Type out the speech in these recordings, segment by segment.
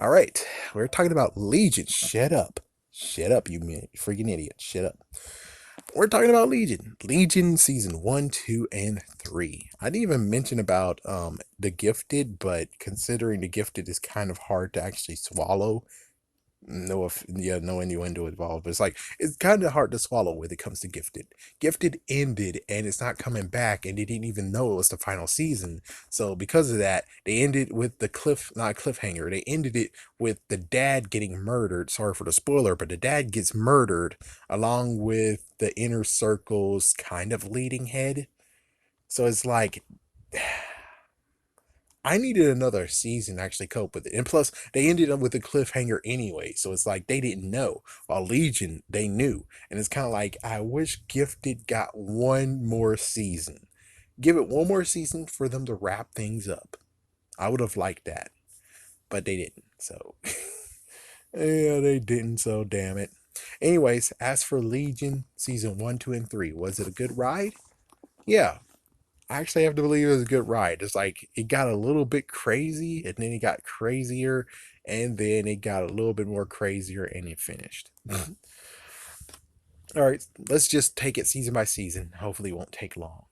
All right, we're talking about Legion. Shut up. Shut up, freaking idiot. Shut up. We're talking about Legion. Legion season 1, 2, and 3. I didn't even mention about The Gifted, but considering The Gifted is kind of hard to actually swallow, no innuendo involved, but it's kind of hard to swallow when it comes to Gifted ended and it's not coming back, and they didn't even know it was the final season. So because of that, they ended with the not cliffhanger, they ended it with the dad getting murdered. Sorry for the spoiler, but the dad gets murdered along with the inner circle's kind of leading head. So it's like I needed another season to actually cope with it. And plus, they ended up with a cliffhanger anyway. So it's like they didn't know. While Legion, they knew. And it's kind of like, I wish Gifted got one more season. Give it one more season for them to wrap things up. I would have liked that. But they didn't. So, yeah, they didn't. So, damn it. Anyways, as for Legion season 1, 2, and 3, was it a good ride? Yeah, I actually have to believe it was a good ride. It's like it got a little bit crazy and then it got crazier and then it got a little bit more crazier and it finished. All right, let's just take it season by season. Hopefully, it won't take long.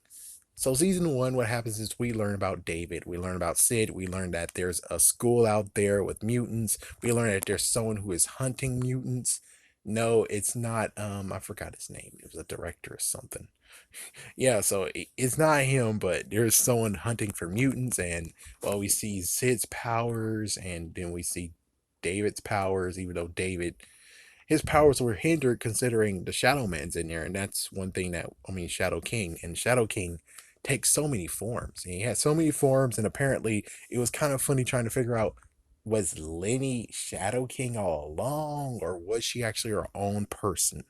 So, season 1, what happens is we learn about David. We learn about Sid. We learn that there's a school out there with mutants. We learn that there's someone who is hunting mutants. No, it's not. I forgot his name. It was a director or something. Yeah, so it's not him, but there's someone hunting for mutants, and well, we see Sid's powers, and then we see David's powers, even though his powers were hindered considering the Shadow Man's in there, and that's one thing that, I mean, Shadow King, and Shadow King takes so many forms, and he had so many forms, and apparently it was kind of funny trying to figure out, was Lenny Shadow King all along, or was she actually her own person?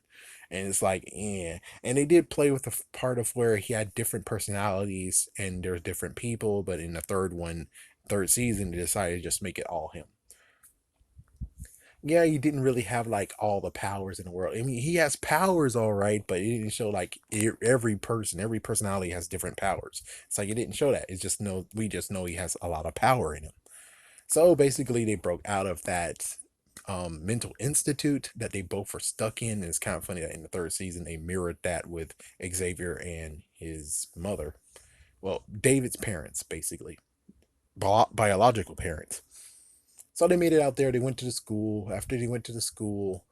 And it's like, yeah. And they did play with the part of where he had different personalities and there's different people, but in the third season, they decided to just make it all him. Yeah, he didn't really have like all the powers in the world. I mean, he has powers, all right, but it didn't show like every personality has different powers. It's like it didn't show that. It's just no, we just know he has a lot of power in him. So basically, they broke out of that mental institute that they both were stuck in. And it's kind of funny that in the third season, they mirrored that with Xavier and his mother. Well, David's parents, basically, biological parents. So they made it out there. They went to the school. After they went to the school,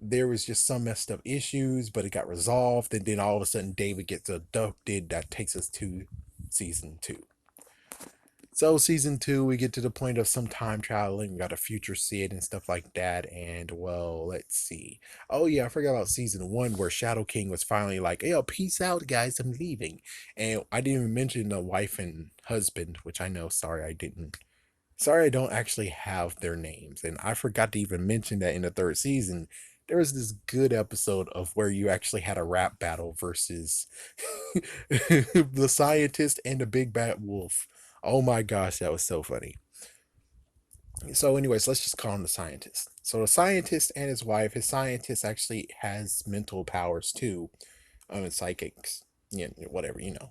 there was just some messed up issues, but it got resolved. And then all of a sudden, David gets abducted. That takes us to season 2. So season 2, we get to the point of some time traveling. We got a future Sid and stuff like that. And well, let's see. Oh yeah, I forgot about season 1 where Shadow King was finally like, "Hey, peace out, guys. I'm leaving." And I didn't even mention the wife and husband, which I know. Sorry, I didn't. Sorry, I don't actually have their names, and I forgot to even mention that in the third season. There was this good episode of where you actually had a rap battle versus the scientist and the big bad wolf. Oh my gosh, that was so funny. So, anyways, let's just call him the scientist. So, the scientist and his wife, his scientist actually has mental powers too. And psychics, yeah, whatever, you know.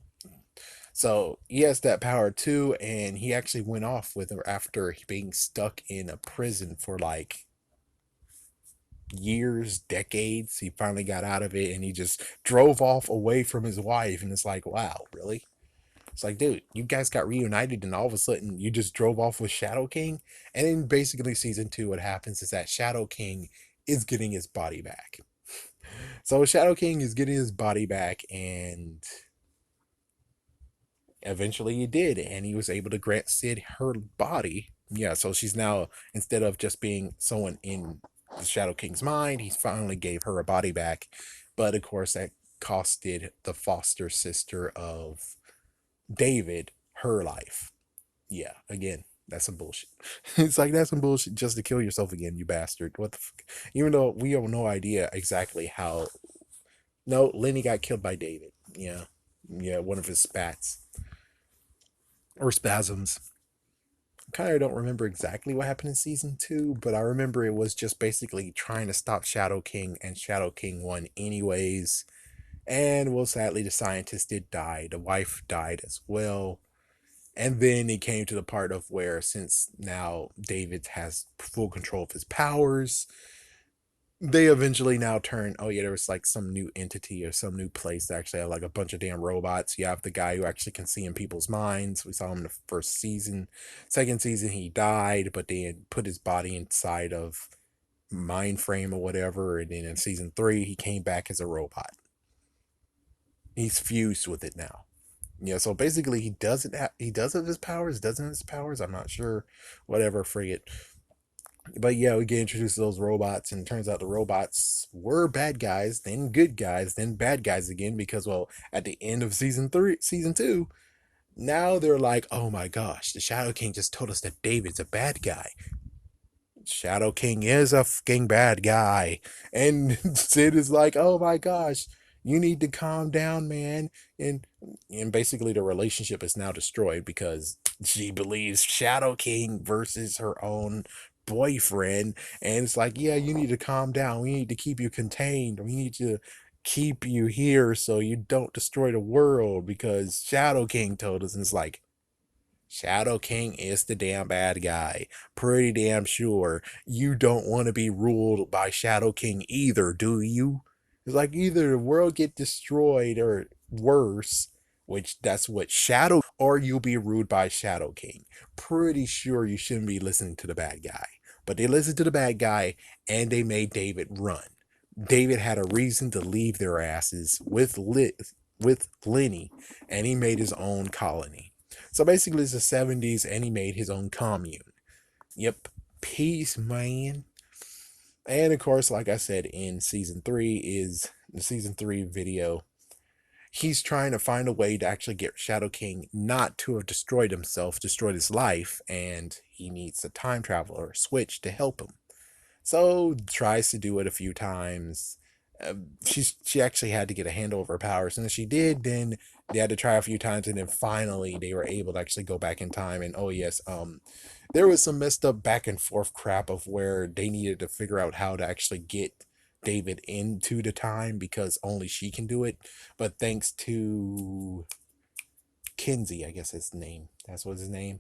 So, he has that power too, and he actually went off with her after being stuck in a prison for like years, decades. He finally got out of it and he just drove off away from his wife. And it's like, wow, really? It's like, dude, you guys got reunited and all of a sudden you just drove off with Shadow King. And in basically season 2, what happens is that Shadow King is getting his body back. So Shadow King is getting his body back, and eventually he did. And he was able to grant Sid her body. Yeah, so she's now, instead of just being someone in the Shadow King's mind, he finally gave her a body back. But of course, that costed the foster sister of David her life. Yeah, again, that's some bullshit. It's like that's some bullshit just to kill yourself again, you bastard. What the fuck? Even though we have no idea exactly how. No, Lenny got killed by David. Yeah, yeah, one of his spats or spasms. Kind of don't remember exactly what happened in season 2, but I remember it was just basically trying to stop Shadow King, and Shadow King won anyways. And well, sadly, the scientist did die. The wife died as well. And then it came to the part of where, since now David has full control of his powers, they eventually now turn, oh yeah, there was like some new entity or some new place that actually had like a bunch of damn robots. You have the guy who actually can see in people's minds. We saw him in the first season. Second season he died, but they had put his body inside of mind frame or whatever, and then in season 3 he came back as a robot. He's fused with it now. Yeah, so basically he does have his powers, doesn't have his powers, I'm not sure. Whatever, frigate. But yeah, we get introduced to those robots, and it turns out the robots were bad guys, then good guys, then bad guys again, because well, at the end of season 2, now they're like, oh my gosh, the Shadow King just told us that David's a bad guy. Shadow King is a fucking bad guy. And Sid is like, oh my gosh, you need to calm down, man. And and basically the relationship is now destroyed because she believes Shadow King versus her own boyfriend. And it's like, yeah, you need to calm down. We need to keep you contained. We need to keep you here so you don't destroy the world because Shadow King told us. And it's like, Shadow King is the damn bad guy. Pretty damn sure you don't want to be ruled by Shadow King either, do you? It's like either the world get destroyed or worse, which that's what Shadow King, or you'll be ruled by Shadow King. Pretty sure you shouldn't be listening to the bad guy. But they listened to the bad guy and they made David run. David had a reason to leave their asses with Lenny, and he made his own colony. So basically, it's the 70s, and he made his own commune. Yep, peace, man. And of course, like I said, in season 3 is the season 3 video. He's trying to find a way to actually get Shadow King not to have destroyed himself, destroyed his life, and he needs a time traveler switch to help him. So tries to do it a few times. She actually had to get a handle of her powers, and if she did, then they had to try a few times, and then finally they were able to actually go back in time. And oh yes, there was some messed up back and forth crap of where they needed to figure out how to actually get David into the time because only she can do it. But thanks to Kinsey, I guess his name. That's what his name.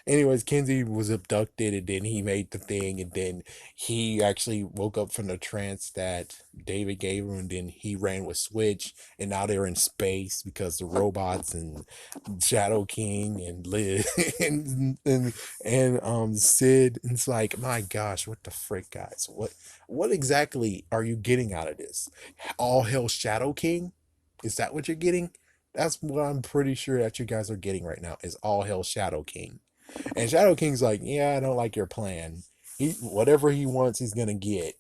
Anyways, Kinsey was abducted, and then he made the thing, and then he actually woke up from the trance that David gave him, and then he ran with Switch, and now they're in space because the robots and Shadow King and Liz and Sid. And it's like, my gosh, what the frick, guys? What exactly are you getting out of this? All hell Shadow King? Is that what you're getting? That's what I'm pretty sure that you guys are getting right now is all hell Shadow King. And Shadow King's like, yeah, I don't like your plan. Whatever he wants, he's gonna get.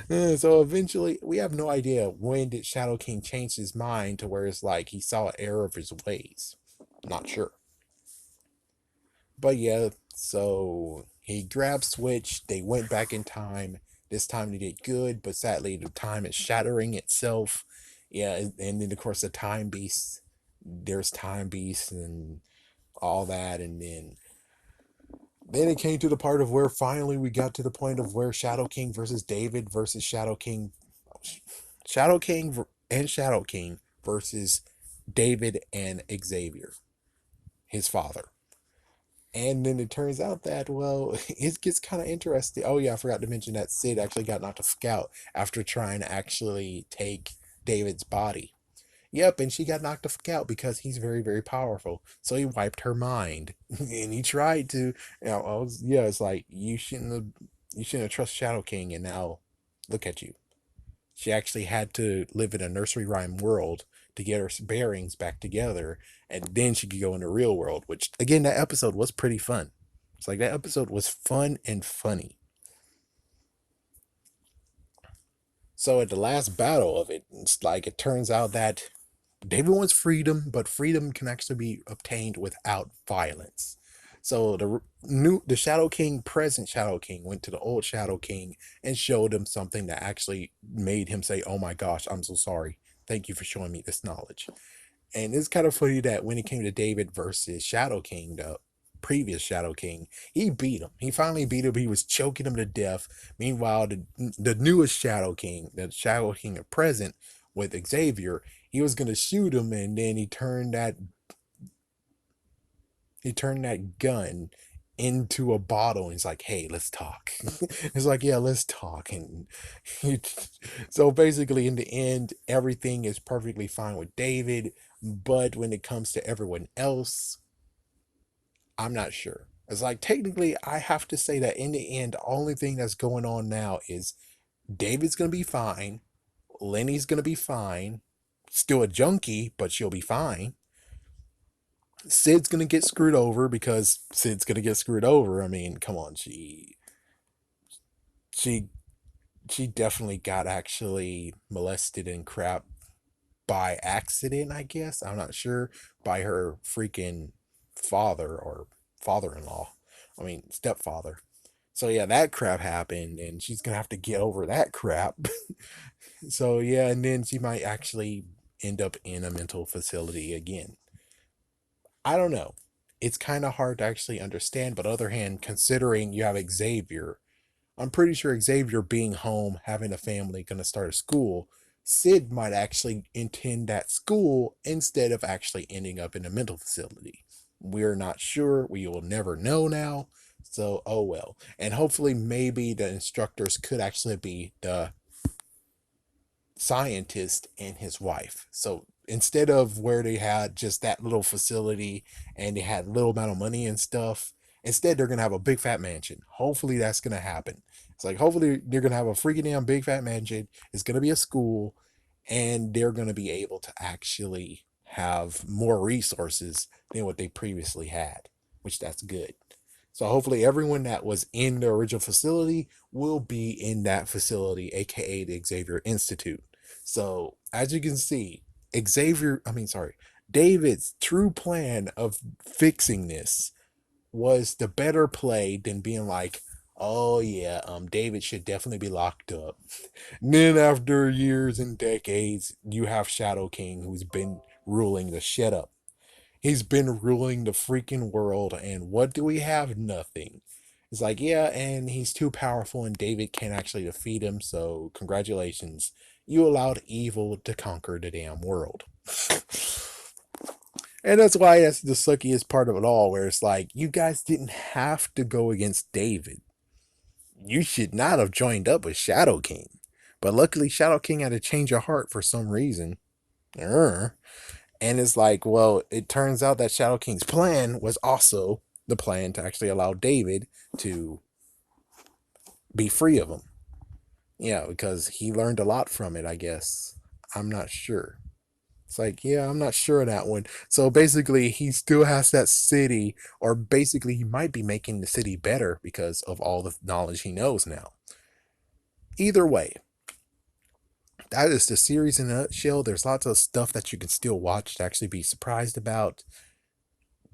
So eventually, we have no idea when did Shadow King change his mind to where it's like he saw an error of his ways. Not sure. But yeah, so he grabbed Switch. They went back in time. This time they did good, but sadly the time is shattering itself. Yeah, and then of course the time beast. There's time beasts and all that, and then it came to the part of where finally we got to the point of where Shadow King versus David versus Shadow King and Shadow King versus David and Xavier, his father. And then it turns out that, well, it gets kind of interesting. Oh, yeah, I forgot to mention that Sid actually got knocked the fuck out after trying to actually take David's body. Yep, and she got knocked the fuck out because he's very, very powerful. So he wiped her mind. And he tried to, yeah, it's like, you shouldn't have trusted Shadow King, and now look at you. She actually had to live in a nursery rhyme world to get her bearings back together, and then she could go in the real world, which, again, that episode was pretty fun. It's like that episode was fun and funny. So at the last battle of it, it's like it turns out that David wants freedom, but freedom can actually be obtained without violence. So the Shadow King, present Shadow King, went to the old Shadow King and showed him something that actually made him say, "Oh my gosh, I'm so sorry. Thank you for showing me this knowledge." And it's kind of funny that when it came to David versus Shadow King, the previous Shadow King, he beat him. He finally beat him. He was choking him to death. Meanwhile, the newest Shadow King, the Shadow King of present with Xavier, he was gonna shoot him, and then he turned that He turned that gun into a bottle and he's like, hey, let's talk. It's like, yeah, let's talk. And he, so basically, in the end, everything is perfectly fine with David. But when it comes to everyone else, I'm not sure. It's like, technically, I have to say that in the end, the only thing that's going on now is David's going to be fine. Lenny's going to be fine. Still a junkie, but she'll be fine. Sid's gonna get screwed over because Sid's gonna get screwed over. I mean, come on, she she definitely got actually molested and crap by accident, I guess. I'm not sure, by her freaking father or father-in-law. I mean, stepfather. So yeah, that crap happened and she's gonna have to get over that crap. So yeah, and then she might actually end up in a mental facility again. I don't know. It's kind of hard to actually understand, but on the other hand, considering you have Xavier, I'm pretty sure Xavier being home, having a family, going to start a school, Sid might actually attend that school instead of actually ending up in a mental facility. We're not sure. We will never know now. So, oh well. And hopefully, maybe the instructors could actually be the scientist and his wife. So instead of where they had just that little facility and they had little amount of money and stuff, instead they're gonna have a big fat mansion. Hopefully that's gonna happen. It's like hopefully they're gonna have a freaking damn big fat mansion. It's gonna be a school, and they're gonna be able to actually have more resources than what they previously had, which that's good. So hopefully everyone that was in the original facility will be in that facility, aka the Xavier Institute. So as you can see, David's true plan of fixing this was the better play than being like, oh yeah, David should definitely be locked up. And then after years and decades, you have Shadow King who's been ruling the shit up. He's been ruling the freaking world, and what do we have? Nothing. It's like, yeah, and he's too powerful, and David can't actually defeat him, so congratulations. You allowed evil to conquer the damn world. And that's why that's the suckiest part of it all, where it's like, you guys didn't have to go against David. You should not have joined up with Shadow King. But luckily, Shadow King had to change of heart for some reason. Err. And it's like, well, it turns out that Shadow King's plan was also the plan to actually allow David to be free of him. Yeah, because he learned a lot from it, I guess. I'm not sure. It's like, yeah, I'm not sure of that one. So basically, he still has that city, or basically, he might be making the city better because of all the knowledge he knows now. Either way, that is the series in a nutshell. There's lots of stuff that you can still watch to actually be surprised about.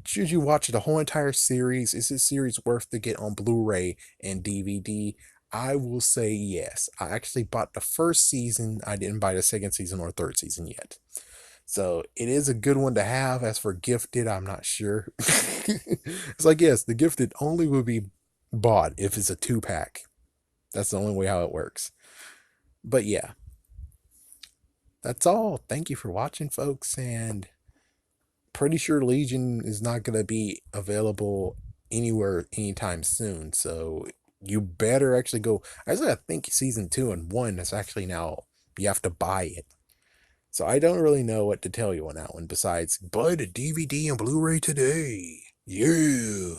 Should you watch the whole entire series? Is this series worth to get on Blu-ray and DVD? I will say yes. I actually bought the first season. I didn't buy the second season or third season yet. So it is a good one to have. As for Gifted, I'm not sure. It's like, yes, the Gifted only will be bought if it's a 2-pack. That's the only way how it works. But yeah, that's all. Thank you for watching, folks, and pretty sure Legion is not going to be available anywhere anytime soon. So you better actually go. Actually, I think season 2 and 1 is actually now you have to buy it. So I don't really know what to tell you on that one besides buy the DVD and Blu-ray today. Yeah.